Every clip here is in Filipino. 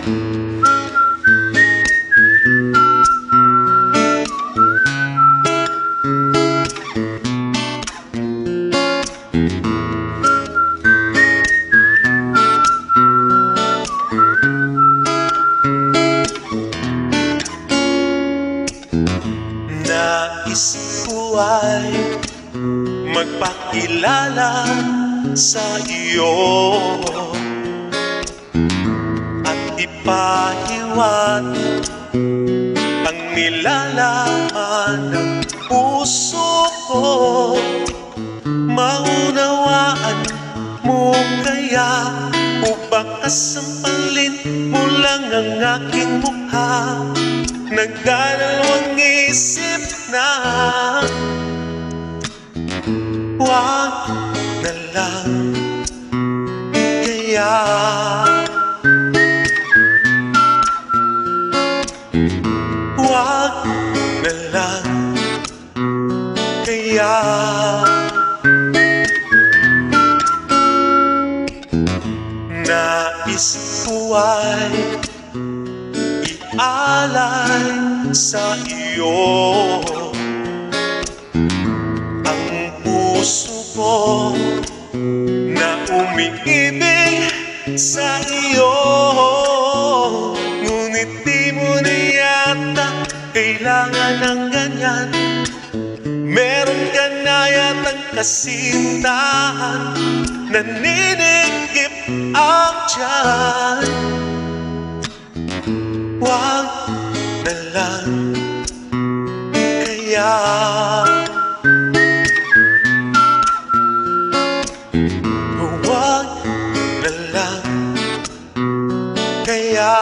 Nais ko ay magpakilala sa iyo at ipahiwat ang nilalaman ng puso ko. Maunawaan mo kaya o baka sampalin mo lang ang aking mukha? Nagdalawang isip na wag na lang kaya. Wag na lang kaya. Nais ko ay alay sa iyo ang puso ko na umiibig sa iyo. Ngunit di mo na yata kailangan ng ganyan. Meron ka na yatang kasintahan, naninigip ang tiyan. Wag na lang kaya. Wag na lang kaya.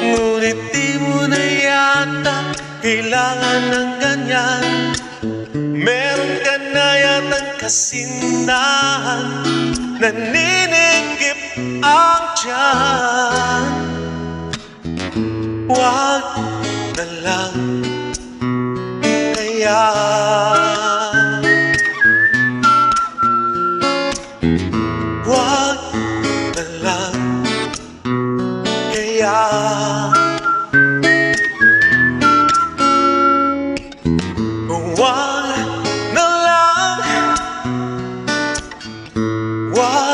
Ngunit di mo na yata kailangan ng ganyan. Meron ka na yatang kasintahan, naninigip ang tiyan. Wag na lang kaya. Wag na lang kaya. Wag na lang. Wag